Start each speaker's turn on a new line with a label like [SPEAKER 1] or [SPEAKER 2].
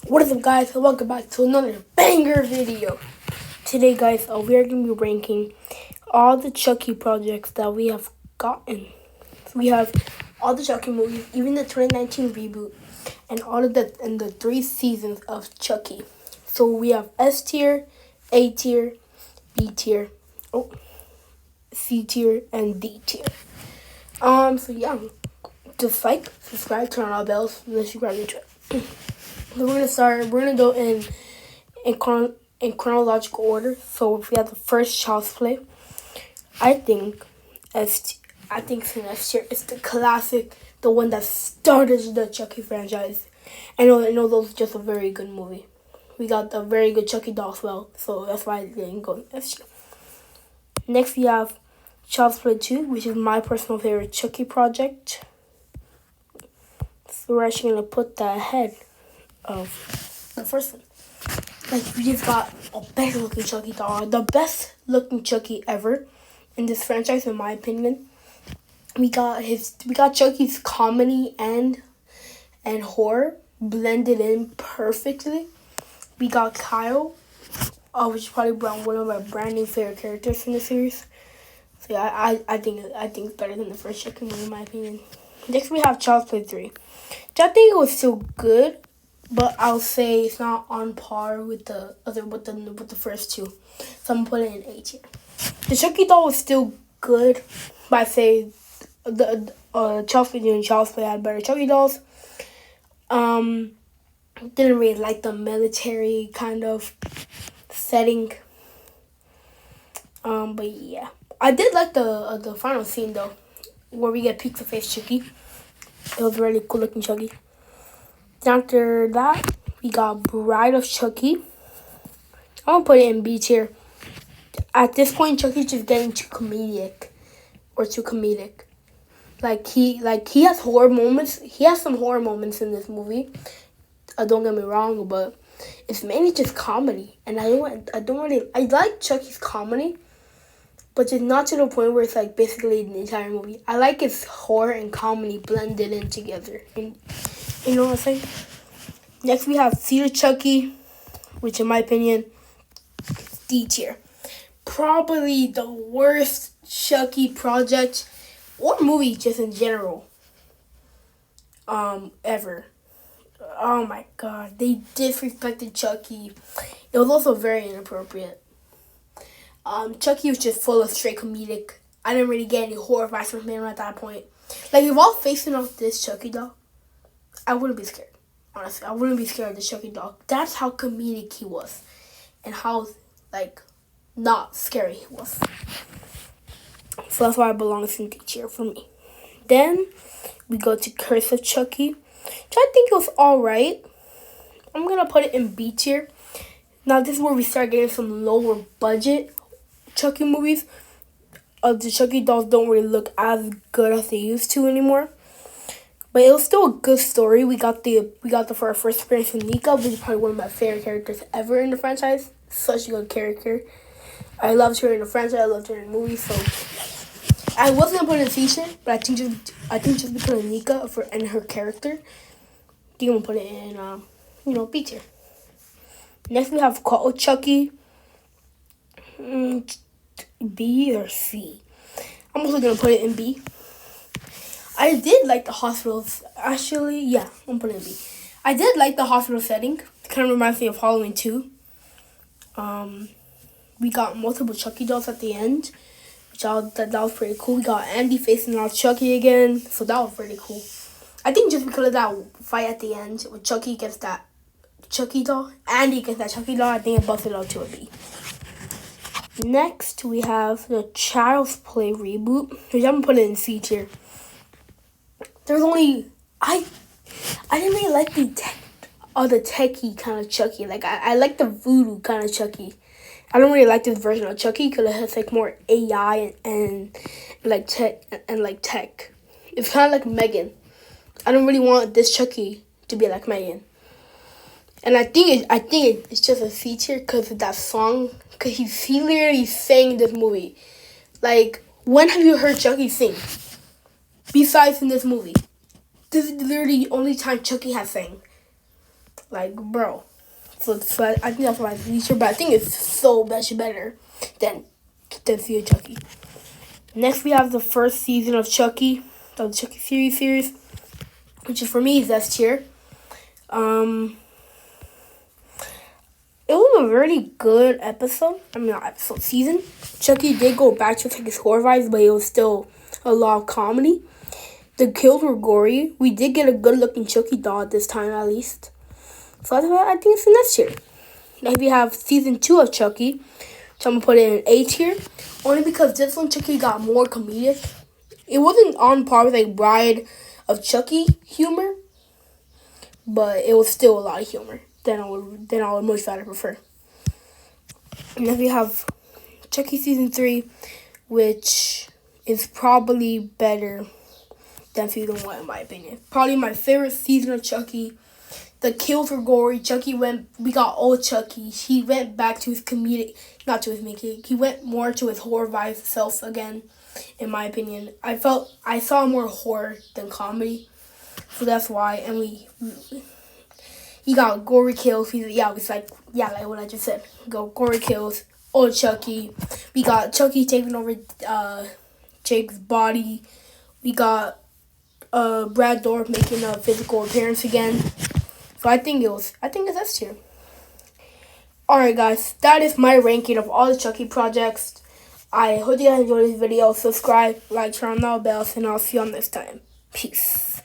[SPEAKER 1] What is up, guys, and welcome back to another banger video. Today, guys, we are going to be ranking all the Chucky projects that we have gotten. We have all the Chucky movies, even the 2019 reboot, and all of the 3 seasons of Chucky. So we have S tier, A tier, B tier, C tier, and D tier. So yeah, just like, subscribe, turn on all bells, and let's grab into it. So we're gonna go in chronological order. So if we have the first Child's Play, I think it's an S tier. It's the classic, the one that started the Chucky franchise. I know that was just a very good movie. We got a very good Chucky doll as well, so that's why I didn't go in S tier. Next we have Child's Play 2, which is my personal favorite Chucky project. So we're actually gonna put that ahead of the first one. Like, we just got a better looking Chucky doll, the best looking Chucky ever in this franchise, in my opinion. We got Chucky's comedy and horror blended in perfectly. We got Kyle, which is probably one of my brand new favorite characters in the series. So yeah, I think it's better than the first Chucky movie, in my opinion. Next we have Child's Play 3, which I think it was still good, but I'll say it's not on par with the first two. So I'm gonna put it in A tier. The Chucky doll was still good, but I say the Child's Play and Child's Play had better Chucky dolls. Didn't really like the military kind of setting. But yeah, I did like the final scene though, where we get pizza face Chucky. It was really cool looking Chucky. After that, we got Bride of Chucky. I'm gonna put it in B tier. At this point, Chucky's just getting too comedic. Like he has horror moments. He has some horror moments in this movie. Don't get me wrong, but it's mainly just comedy. And I like Chucky's comedy, but just not to the point where it's like basically the entire movie. I like his horror and comedy blended in together. And you know what I'm saying? Next we have Theater Chucky, which in my opinion, D tier. Probably the worst Chucky project or movie just in general. Ever. Oh my god, they disrespected Chucky. It was also very inappropriate. Chucky was just full of straight comedic. I didn't really get any horror vibes from him at that point. Like, if I was facing off this Chucky doll, I wouldn't be scared. Honestly, I wouldn't be scared of the Chucky doll. That's how comedic he was. And how, like, not scary he was. So that's why it belongs in D tier for me. Then, we go to Curse of Chucky, which I think it was alright. I'm going to put it in B tier. Now, this is where we start getting some lower budget Chucky movies. The Chucky dolls don't really look as good as they used to anymore. But it was still a good story. We got for our first experience with Nika, which is probably one of my favorite characters ever in the franchise. Such a good character. I loved her in the franchise. I loved her in the movie. So I wasn't gonna put it in C tier, but I think just because of Nika and her character, I think I'm gonna put it in B tier. Next we have Call Chucky. B or C. I'm also gonna put it in B. I did like the hospitals. Actually, yeah, I'm putting it in B. I did like the hospital setting. It kind of reminds me of Halloween 2. We got multiple Chucky dolls at the end, which that was pretty cool. We got Andy facing off Chucky again, so that was pretty cool. I think just because of that fight at the end with Chucky against that Chucky doll, Andy against that Chucky doll, I think it busted out to a B. Next, we have the Child's Play reboot, which I'm gonna put it in C tier. There's only I didn't really like the techie kind of Chucky. Like I like the voodoo kind of Chucky. I don't really like this version of Chucky because it has like more AI and like tech. It's kind of like Megan. I don't really want this Chucky to be like Megan. And I think it's just a C tier because of that song. Because he literally sang this movie. Like, when have you heard Chucky sing? Besides in this movie. This is literally the only time Chucky has sang. Like, bro. So I think that's my least, but I think it's so much better than Fear Chucky. Next, we have the first season of Chucky, of the Chucky series, which is for me is S tier. It was a really good episode. I mean, not episode, season. Chucky did go back to his horror vibes, but it was still a lot of comedy. The kills were gory. We did get a good-looking Chucky doll this time, at least. So I think it's the next tier. Next, we have season 2 of Chucky. So I'm going to put it in A tier. Only because this one, Chucky got more comedic. It wasn't on par with like Bride of Chucky humor, but it was still a lot of humor than I would much rather prefer. And then we have Chucky season 3, which is probably better than season 1 in my opinion. Probably my favorite season of Chucky. The kills were gory. We got old Chucky. He went back to his comedic, not to his making. He went more to his horror vibe self again, in my opinion. I saw more horror than comedy, so that's why. And he got gory kills. Like what I just said. Go gory kills. Old Chucky. We got Chucky taking over Jake's body. We got Brad Dourif making a physical appearance again. So I think it's S tier. Alright guys, that is my ranking of all the Chucky projects. I hope you guys enjoyed this video. Subscribe, like, turn on the bells, and I'll see you all next time. Peace.